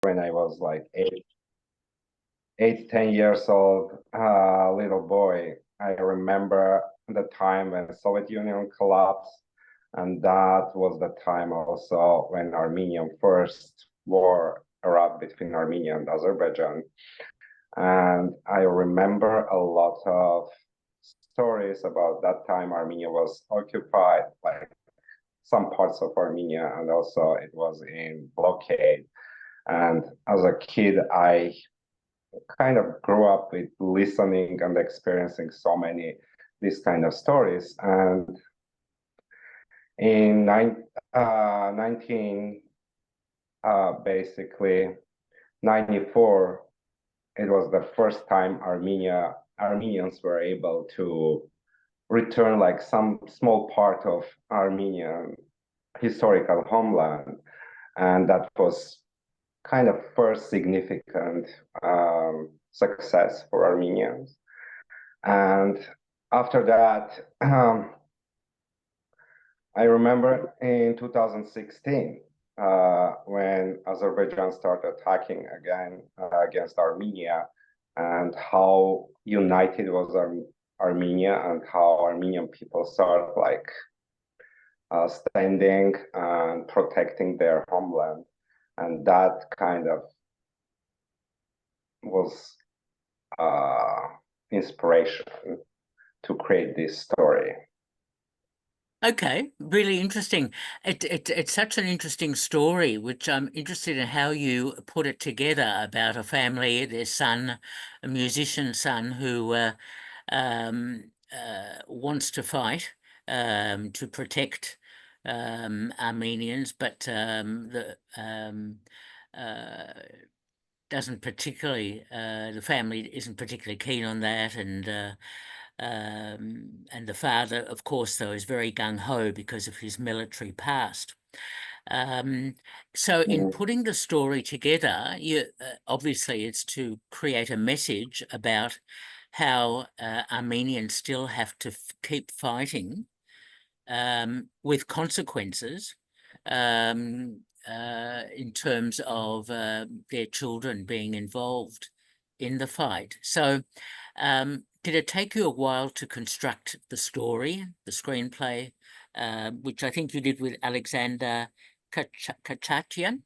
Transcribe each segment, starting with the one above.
when I was like 10 years old, little boy. I remember the time when the Soviet Union collapsed, and that was the time also when Armenian first war erupted between Armenia and Azerbaijan. And I remember a lot of stories about that time Armenia was occupied, like some parts of Armenia, and also it was in blockade. And as a kid, I kind of grew up with listening and experiencing so many these kind of stories. And in 19 basically 94, it was the first time Armenians were able to return like some small part of Armenian historical homeland, and that was kind of first significant success for Armenians. And after that, I remember in 2016 when Azerbaijan started attacking again against Armenia, and how united was Armenia, and how Armenian people started like standing and protecting their homeland. And that kind of was inspiration to create this story. Okay, really interesting. It's such an interesting story, which I'm interested in how you put it together about a family, their son, a musician son who wants to fight to protect Armenians, but uh, doesn't particularly the family isn't particularly keen on that, and the father, of course, though, is very gung-ho because of his military past. So in putting the story together, you obviously it's to create a message about how Armenians still have to keep fighting with consequences in terms of their children being involved in the fight. So did it take you a while to construct the story, the screenplay, which I think you did with Alexander Kachatian?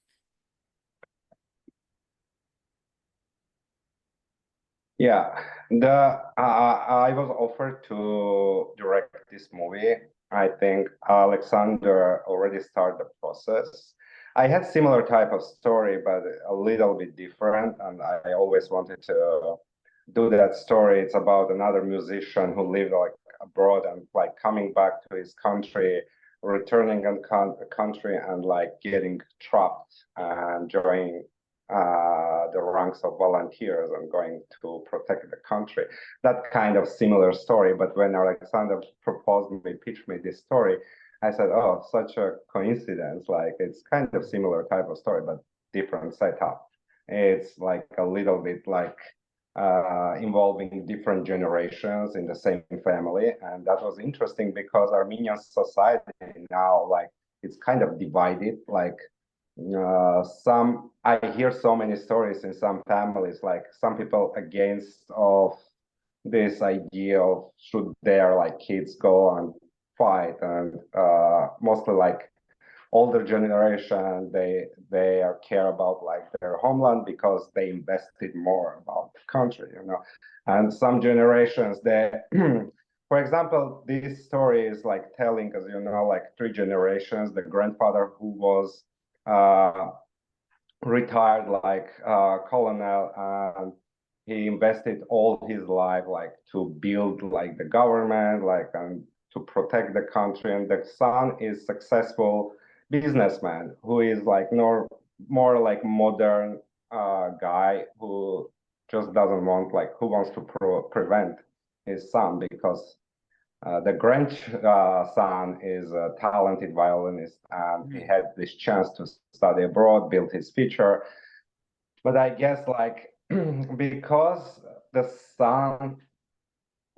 Yeah, I was offered to direct this movie. I think Alexander already started the process. I had similar type of story, but a little bit different, and I always wanted to do that story. It's about another musician who lived like abroad and like coming back to his country, returning and country, and like getting trapped and joining the ranks of volunteers and going to protect the country. That kind of similar story. But when Alexander pitched me this story, I said, "Oh, such a coincidence! Like it's kind of similar type of story, but different setup. It's like a little bit like involving different generations in the same family, and that was interesting because Armenian society now, like, it's kind of divided. Like some I hear so many stories in some families, like some people against of this idea of should their like kids go and fight, and mostly like older generation, they are care about like their homeland because they invested more about the country, you know. And some generations they for example, this story is like telling, as you know, like three generations. The grandfather who was uh, retired like colonel, and he invested all his life like to build like the government, like, and to protect the country. And the son is successful businessman who is like more like modern guy who just doesn't want, like, who wants to prevent his son, because the grandson is a talented violinist, and he had this chance to study abroad, build his future. But I guess, like, because the son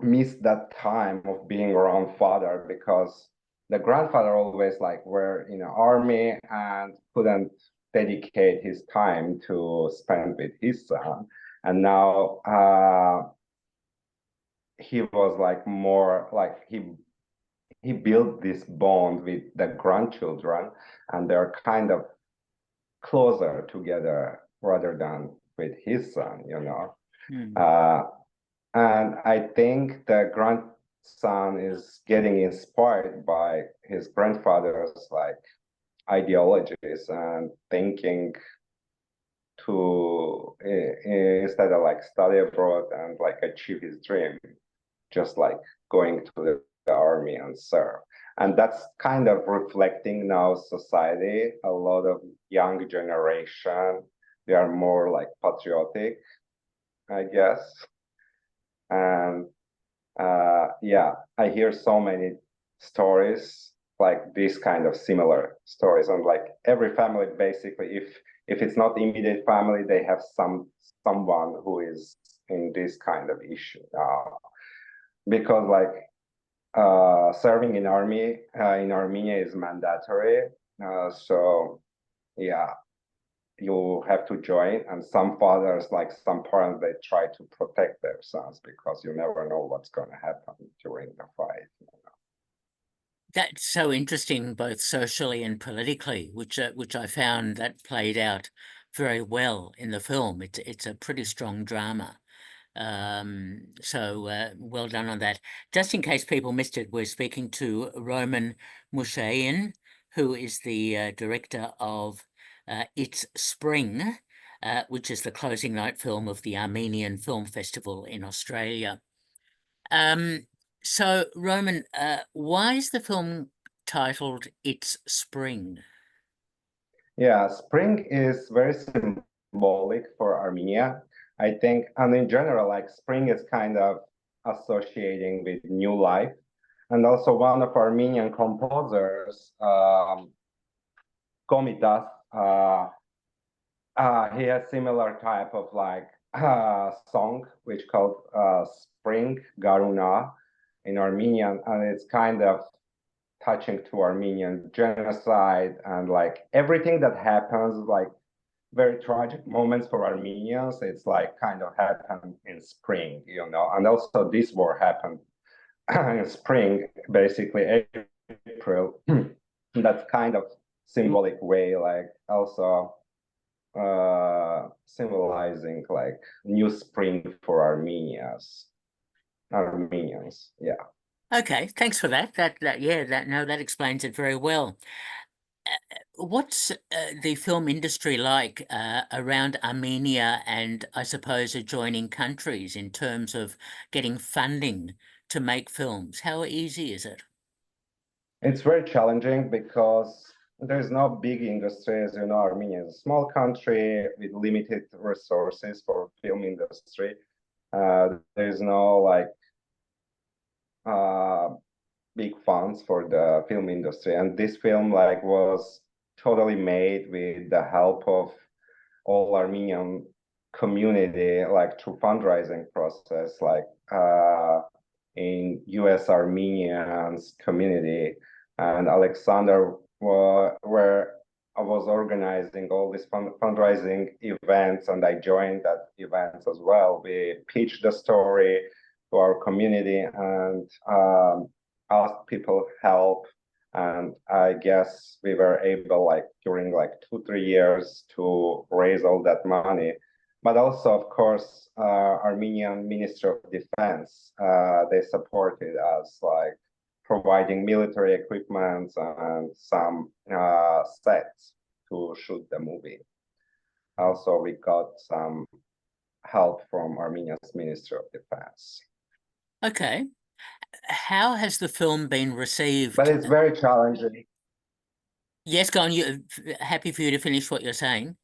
missed that time of being around father, because the grandfather always like were in the army and couldn't dedicate his time to spend with his son. And now he was like more like he built this bond with the grandchildren, and they're kind of closer together rather than with his son, you know. And I think the grandson is getting inspired by his grandfather's like ideologies and thinking to instead of like study abroad and like achieve his dream, just like going to the army and serve. And that's kind of reflecting now society. A lot of young generation, they are more like patriotic, I guess. And yeah, I hear so many stories like this kind of similar stories. And like every family, basically, if it's not immediate family, they have someone who is in this kind of issue now. Because like serving in army in Armenia is mandatory. So yeah, you have to join. And some fathers, like some parents, they try to protect their sons because you never know what's going to happen during the fight. You know? That's so interesting, both socially and politically, which I found that played out very well in the film. It's a pretty strong drama. So well done on that. Just in case people missed it, we're speaking to Roman Musheghyan, who is the director of It's Spring, which is the closing night film of the Armenian Film Festival in Australia. So Roman, why is the film titled It's Spring? Yeah, spring is very symbolic for Armenia, I think. And in general, like spring is kind of associating with new life. And also one of Armenian composers, Komitas, he has similar type of like song which called Spring Garuna in Armenian, and it's kind of touching to Armenian genocide and like everything that happens, like very tragic moments for Armenians. It's like kind of happened in spring, you know, and also this war happened in spring, basically April. That's kind of symbolic way, like also symbolizing like new spring for Armenians. Yeah. Okay, thanks for that. That explains it very well. What's the film industry like around Armenia and I suppose adjoining countries in terms of getting funding to make films? How easy is it? It's very challenging because there's no big industry. As you know, Armenia is a small country with limited resources for film industry. There's no like big funds for the film industry, and this film like was totally made with the help of all Armenian community, like through fundraising process, like in US Armenians community. And Alexander, where I was organizing all these fundraising events, and I joined that events as well. We pitched the story to our community and asked people help. And I guess we were able, like during like 2-3 years, to raise all that money. But also, of course, Armenian Ministry of Defense, they supported us, like providing military equipment and some sets to shoot the movie. Also, we got some help from Armenia's Ministry of Defense. Okay. How has the film been received? But it's very challenging. Yes, go on. Happy for you to finish what you're saying.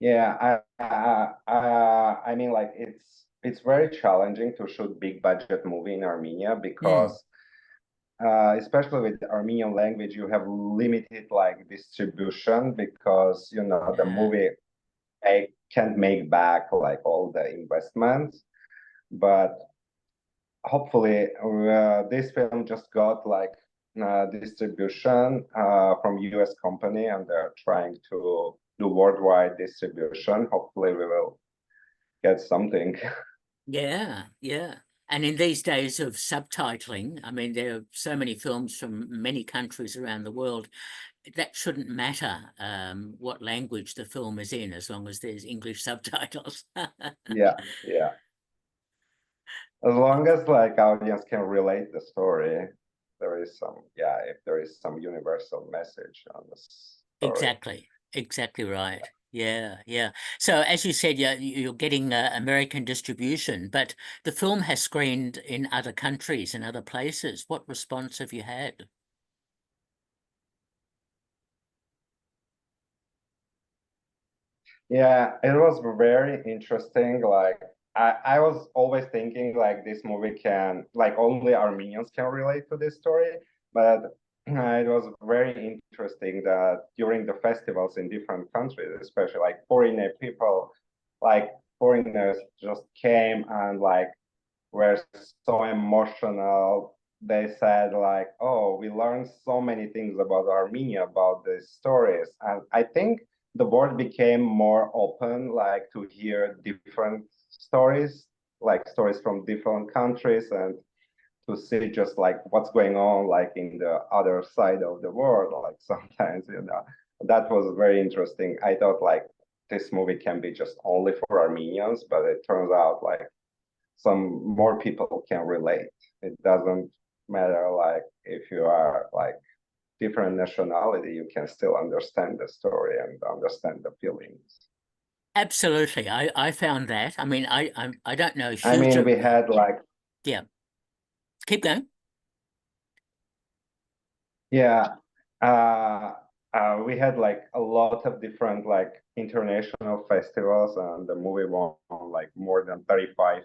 Yeah, I mean, like it's very challenging to shoot big budget movie in Armenia because, especially with the Armenian language, you have limited like distribution because you know the movie can't make back like all the investments. But hopefully, this film just got like distribution from US company, and they're trying to do worldwide distribution. Hopefully we will get something. Yeah, yeah. And in these days of subtitling, I mean, there are so many films from many countries around the world. That shouldn't matter what language the film is in, as long as there's English subtitles. Yeah, yeah. As long as like audience can relate the story, there is some, yeah, if there is some universal message on the story. Exactly right. Yeah, yeah. So as you said, you're getting American distribution, but the film has screened in other countries and other places. What response have you had? Yeah, it was very interesting. Like I was always thinking like this movie can like only Armenians can relate to this story, but it was very interesting that during the festivals in different countries, especially like foreigner people, like foreigners just came and like were so emotional. They said like, "Oh, we learned so many things about Armenia, about these stories," and I think the board became more open, like to hear different stories, like stories from different countries, and to see just like what's going on, like in the other side of the world. Like sometimes, that was very interesting. I thought like this movie can be just only for Armenians, but it turns out like some more people can relate. It doesn't matter like if you are like different nationality, you can still understand the story and understand the feelings. Absolutely. I found that. I mean, I don't know I huge mean, of, we had like, yeah. Keep going. yeah, we had like a lot of different like international festivals, and the movie won like more than 35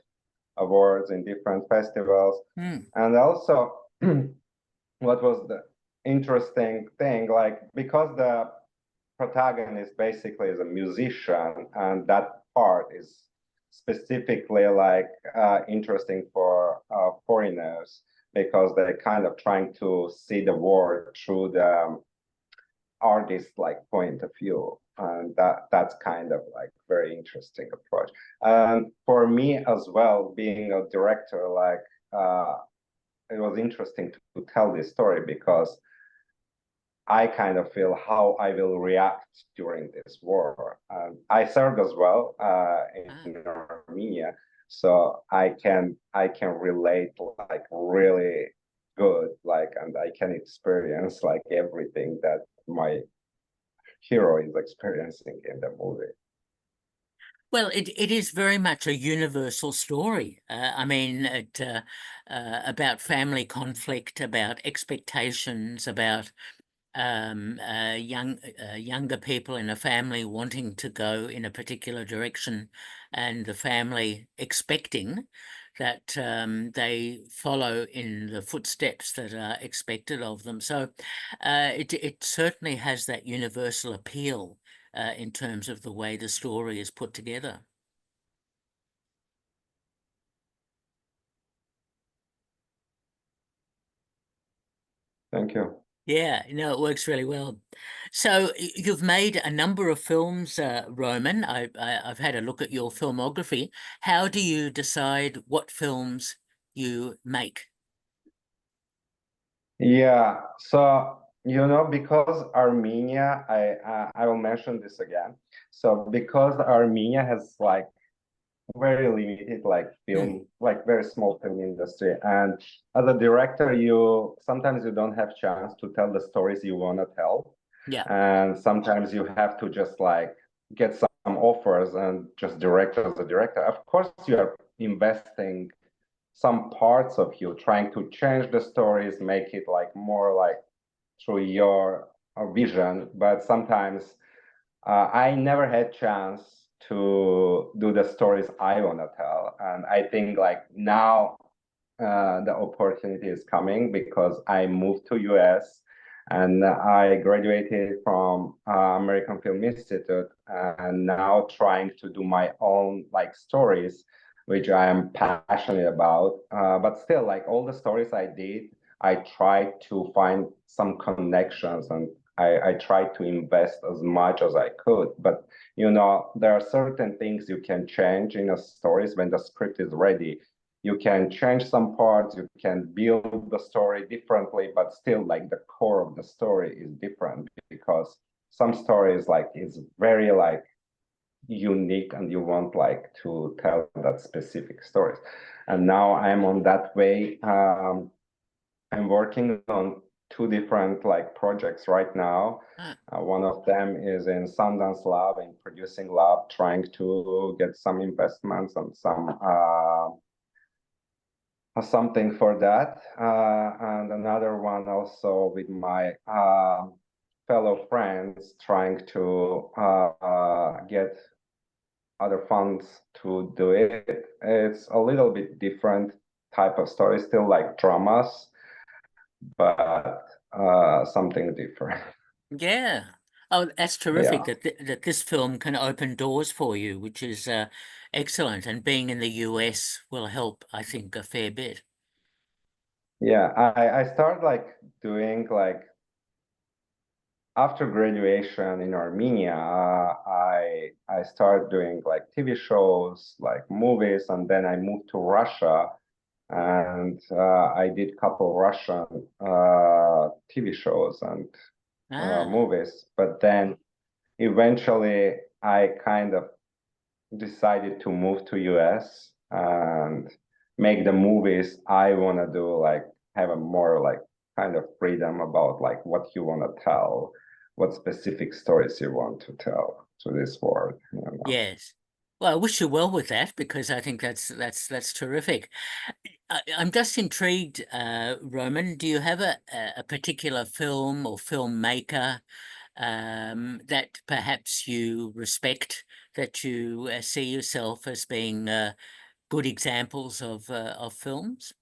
awards in different festivals. Hmm. And also, what was the interesting thing, like because the protagonist basically is a musician, and that part is specifically like interesting for foreigners because they're kind of trying to see the world through the artist like point of view, and that's kind of like very interesting approach. For me as well, being a director, like it was interesting to tell this story because I kind of feel how I will react during this war. I served as well Ah. in Armenia, so I can relate like really good, like, and I can experience like everything that my hero is experiencing in the movie. Well, it is very much a universal story. I mean, about family conflict, about expectations, about younger people in a family wanting to go in a particular direction, and the family expecting that they follow in the footsteps that are expected of them. So it certainly has that universal appeal in terms of the way the story is put together. Thank you. Yeah, no, it works really well. So you've made a number of films, Roman. I've had a look at your filmography. How do you decide what films you make? Yeah, so because Armenia, I will mention this again. So because Armenia has like very limited like Hmm. film, like very small film industry, and as a director, you sometimes you don't have chance to tell the stories you want to tell, Yeah. and sometimes you have to just like get some offers and just direct as a director. Of course, you are investing some parts of you trying to change the stories, make it like more like through your vision, but sometimes I never had chance to do the stories I want to tell, and I think like now the opportunity is coming because I moved to US and I graduated from American Film Institute, and now trying to do my own like stories, which I am passionate about. But still, like all the stories I did I try to find some connections, and I try to invest as much as I could. But you know, there are certain things you can change in a stories when the script is ready. You can change some parts, you can build the story differently, but still like the core of the story is different, because some stories like is very like unique and you want like to tell that specific stories. And now I'm on that way. I'm working on two different like projects right now. One of them is in Sundance Lab, in producing lab, trying to get some investments and some something for that. And another one also with my fellow friends, trying to get other funds to do it. It's a little bit different type of story, still like dramas, but something different. Yeah. Oh, that's terrific Yeah, that that this film can open doors for you, which is excellent. And being in the US will help, I think, a fair bit. yeah. I started like doing like after graduation in Armenia. I started doing like TV shows, like movies, and then I moved to Russia, and I did couple Russian TV shows and Ah, movies. But then eventually I kind of decided to move to US and make the movies I want to do, like have a more like kind of freedom about like what you want to tell, what specific stories you want to tell to this world, you know. yes. Well, I wish you well with that, because I think that's terrific. I'm just intrigued, Roman. Do you have a particular film or filmmaker that perhaps you respect, that you see yourself as being good examples of films?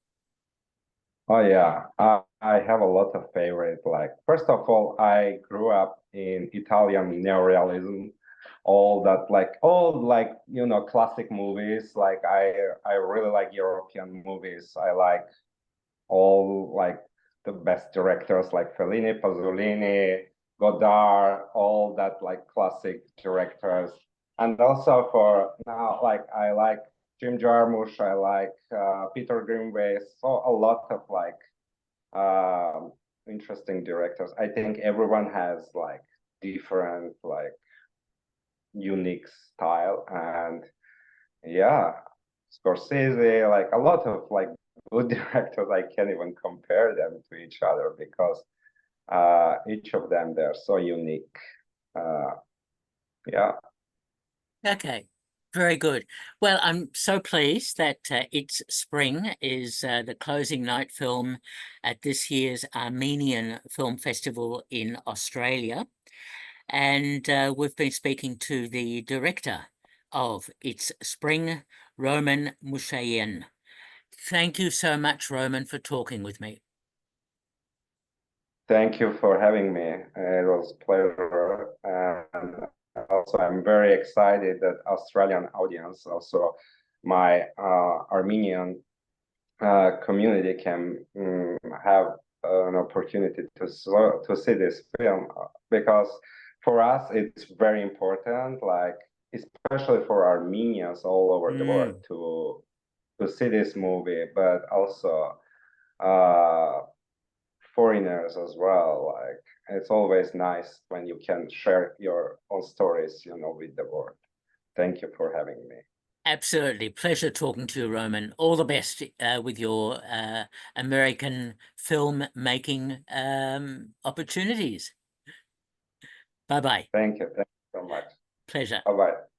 Oh yeah, I have a lot of favorite. Like first of all, I grew up in Italian neorealism, all like you know classic movies. Like I really like European movies. I like all like the best directors like Fellini, Pasolini, Godard, all that like classic directors. And also for now, like I like Jim Jarmusch, I like Peter Greenaway, so a lot of like um, interesting directors. I think everyone has like different like unique style, and yeah, Scorsese, like a lot of like good directors. I can't even compare them to each other because each of them they're so unique. Uh, yeah, Okay, very good. Well, I'm so pleased that It's Spring is the closing night film at this year's Armenian Film Festival in Australia. And we've been speaking to the director of It's Spring, Roman Musheghyan. Thank you so much, Roman, for talking with me. thank you for having me. It was a pleasure, and also I'm very excited that Australian audience, also my Armenian community can have an opportunity to see this film, because for us it's very important, like especially for Armenians all over the world Mm, to see this movie, but also uh, foreigners as well. Like it's always nice when you can share your own stories, you know, with the world. Thank you for having me. absolutely. Pleasure talking to you, Roman. All the best with your American film making opportunities. Bye bye. Thank you so much. Pleasure. Bye bye.